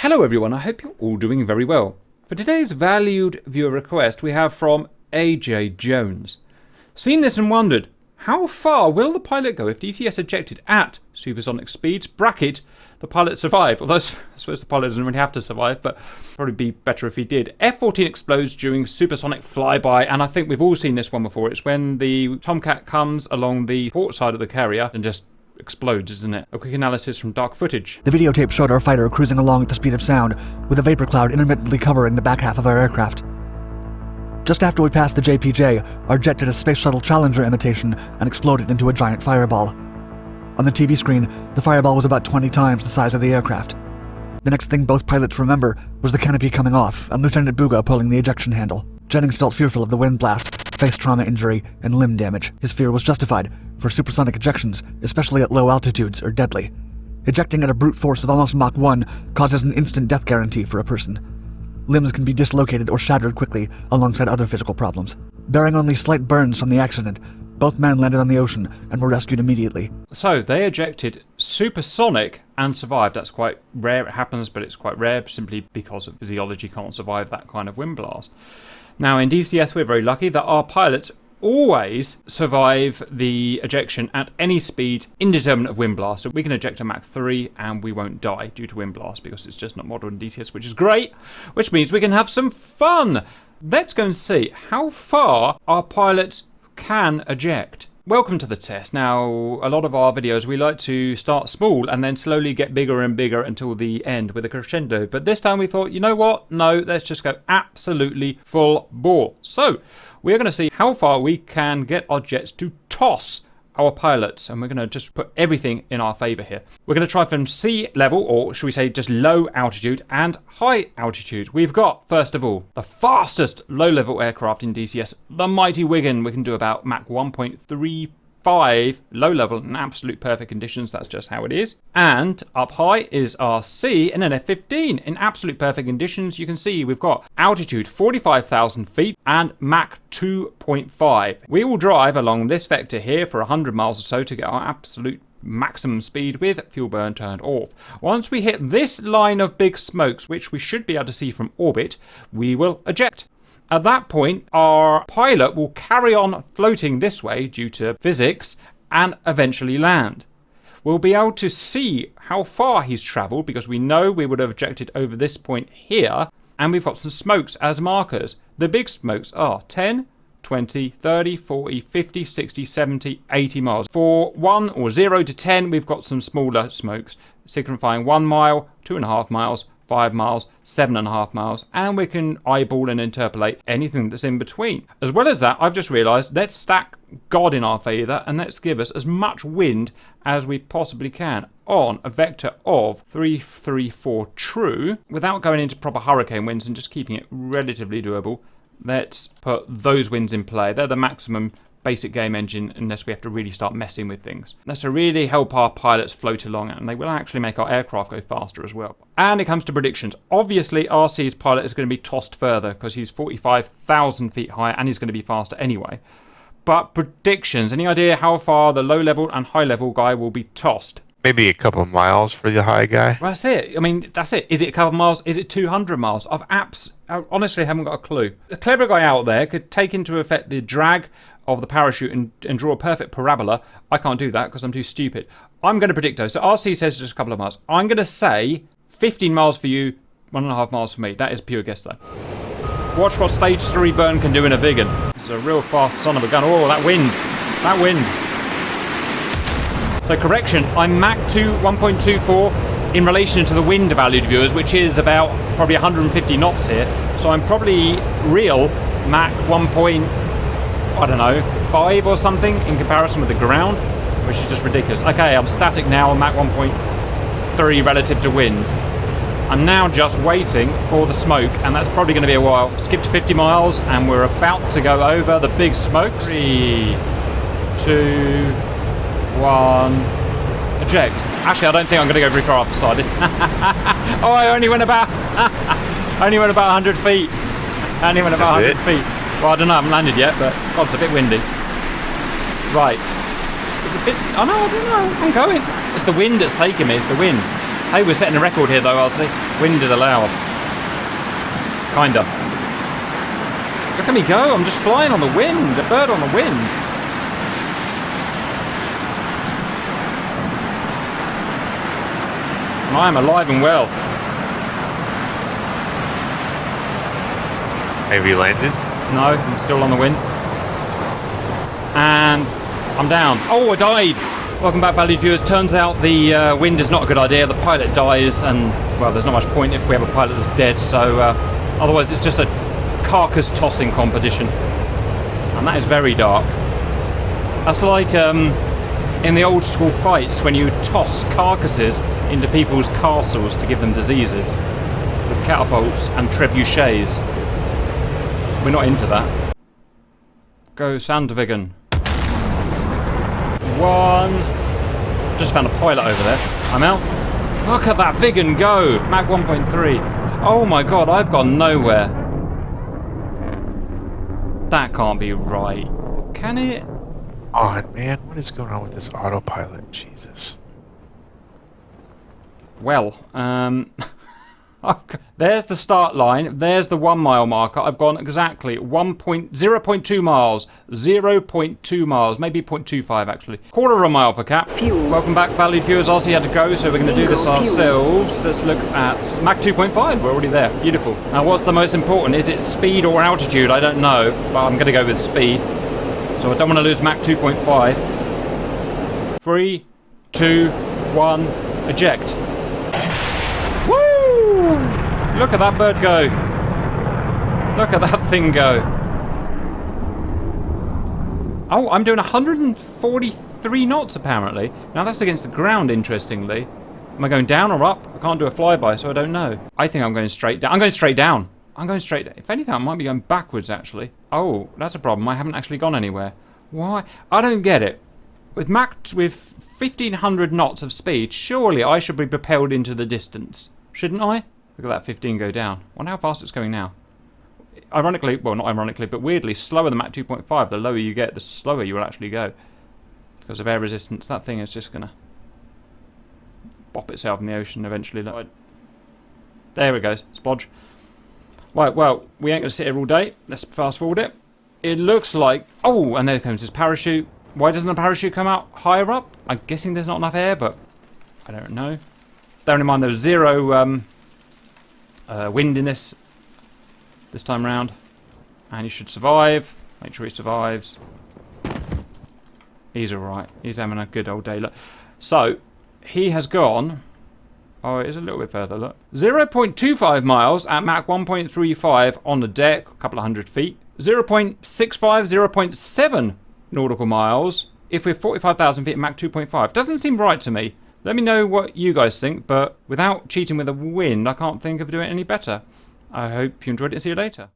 Hello everyone, I hope you're all doing very well. For today's valued viewer request we have from AJ Jones. Seen this and wondered, how far will the pilot go if DCS ejected at supersonic speeds, bracket, the pilot survive? Although I suppose the pilot doesn't really have to survive, but probably be better if he did. F-14 explodes during supersonic flyby, and I think we've all seen this one before. It's when the Tomcat comes along the port side of the carrier and just explodes, isn't it? A quick analysis from dark footage. The videotape showed our fighter cruising along at the speed of sound, with a vapor cloud intermittently covering the back half of our aircraft. Just after we passed the JPJ, our jet did a Space Shuttle Challenger imitation and exploded into a giant fireball. On the TV screen, the fireball was about 20 times the size of the aircraft. The next thing both pilots remember was the canopy coming off and Lieutenant Buga pulling the ejection handle. Jennings felt fearful of the wind blast, face trauma injury, and limb damage. His fear was justified, for supersonic ejections, especially at low altitudes, are deadly. Ejecting at a brute force of almost Mach 1 causes an instant death guarantee for a person. Limbs can be dislocated or shattered quickly, alongside other physical problems. Bearing only slight burns from the accident, both men landed on the ocean and were rescued immediately. So, they ejected supersonic and survived. That's quite rare. It happens, but it's quite rare simply because of physiology can't survive that kind of wind blast. Now, in DCS, we're very lucky that our pilots always survive the ejection at any speed indeterminate of wind blast. So we can eject at Mach 3 and we won't die due to wind blast because it's just not modeled in DCS, which is great, which means we can have some fun. Let's go and see how far our pilots can eject. Welcome to the test. Now, a lot of our videos, we like to start small and then slowly get bigger and bigger until the end with a crescendo. But this time we thought, you know what? No, let's just go absolutely full bore. So, we're going to see how far we can get our jets to toss our pilots. And we're going to just put everything in our favour here. We're going to try from sea level, or should we say just low altitude and high altitude. We've got, first of all, the fastest low-level aircraft in DCS, the Mighty Wigan. We can do about Mach 1.35 low level in absolute perfect conditions. That's just how it is. And up high is our C in an F-15 in absolute perfect conditions. You can see we've got altitude 45,000 feet and Mach 2.5. We will drive along this vector here for 100 miles or so to get our absolute maximum speed with fuel burn turned off. Once we hit this line of big smokes, which we should be able to see from orbit, we will eject. At that point, our pilot will carry on floating this way due to physics and eventually land. We'll be able to see how far he's travelled because we know we would have ejected over this point here, and we've got some smokes as markers. The big smokes are 10, 20, 30, 40, 50, 60, 70, 80 miles. For 1 or 0 to 10, we've got some smaller smokes, signifying 1 mile, 2.5 miles, 5 miles, 7.5 miles, and we can eyeball and interpolate anything that's in between. As well as that, I've just realised, let's stack God in our favour and let's give us as much wind as we possibly can on a vector of 334 true, without going into proper hurricane winds and just keeping it relatively doable. Let's put those winds in play. They're the maximum basic game engine unless we have to really start messing with things. That's to really help our pilots float along, and they will actually make our aircraft go faster as well. And it comes to predictions. Obviously, RC's pilot is going to be tossed further because he's 45,000 feet high and he's going to be faster anyway. But predictions, any idea how far the low level and high level guy will be tossed? Maybe a couple of miles for the high guy. Well, that's it. I mean, that's it. Is it a couple of miles? Is it 200 miles? I honestly haven't got a clue. A clever guy out there could take into effect the drag of the parachute and draw a perfect parabola. I can't do that because I'm too stupid. I'm going to predict though. So RC says just a couple of miles. I'm going to say 15 miles for you, 1.5 miles for me. That is pure guess though. Watch what stage 3 burn can do in a Vigan. This is a real fast son of a gun. Oh, that wind. That wind. So correction, I'm Mach 2 1.24 in relation to the wind valued viewers, which is about probably 150 knots here. So I'm probably real Mach 1.5 or something in comparison with the ground, which is just ridiculous. Okay, I'm static now, I'm Mach 1.3 relative to wind. I'm now just waiting for the smoke, and that's probably going to be a while. Skipped 50 miles, and we're about to go over the big smoke. 3, 2, 1, eject. Actually, I don't think I'm going to go very far off the side. Oh, I only went about 100 feet. I only went about 100 feet. Well, I don't know, I haven't landed yet, but God, it's a bit windy. Right. It's a bit, I don't know, I'm going. It's the wind that's taking me, it's the wind. Hey, we're setting a record here though, I'll see. Wind is allowed. Kinda. Look at me go, I'm just flying on the wind. A bird on the wind. And I am alive and well. Have you landed? No, I'm still on the wind. And I'm down. Oh, I died! Welcome back, valued viewers. Turns out the wind is not a good idea. The pilot dies, and, well, there's not much point if we have a pilot that's dead, so otherwise it's just a carcass tossing competition. And that is very dark. That's like in the old school fights when you toss carcasses into people's castles to give them diseases with catapults and trebuchets. We're not into that. Go Sandvigen. One. Just found a pilot over there. I'm out. Look at that Vigan go! Mach 1.3. Oh my god, I've gone nowhere. That can't be right. Can it? Oh man, what is going on with this autopilot? Jesus. Well, there's the start line. There's the 1 mile marker. I've gone exactly 0.2 miles. 0.2 miles. Maybe 0.25 actually. Quarter of a mile for Cap. Fuel. Welcome back, valued viewers. RC had to go, so we're going to do this ourselves. Let's look at Mach 2.5. We're already there. Beautiful. Now, what's the most important? Is it speed or altitude? I don't know, but I'm going to go with speed. So I don't want to lose Mach 2.5. 3, 2, 1, eject. Woo! Look at that bird go. Look at that thing go. Oh, I'm doing 143 knots apparently. Now that's against the ground, interestingly. Am I going down or up? I can't do a flyby, so I don't know. I think I'm going straight down. I'm going straight down. I'm going straight down. If anything, I might be going backwards, actually. Oh, that's a problem. I haven't actually gone anywhere. Why? I don't get it. With 1,500 knots of speed, surely I should be propelled into the distance. Shouldn't I? Look at that 15 go down. I wonder how fast it's going now. Ironically, well, not ironically, but weirdly, slower than Mach 2.5. The lower you get, the slower you will actually go. Because of air resistance, that thing is just going to bop itself in the ocean eventually. There it goes. Splodge. Right, well, we ain't going to sit here all day. Let's fast forward it. It looks like... Oh, and there comes his parachute. Why doesn't the parachute come out higher up? I'm guessing there's not enough air, but I don't know. Bearing in mind there's zero wind in this time round. And he should survive. Make sure he survives. He's alright. He's having a good old day. Look. So, he has gone... Oh, it is a little bit further, look. 0.25 miles at Mach 1.35 on the deck, a couple of hundred feet. 0.65, 0.7 nautical miles if we're 45,000 feet at Mach 2.5. Doesn't seem right to me. Let me know what you guys think, but without cheating with the wind, I can't think of doing it any better. I hope you enjoyed it and see you later.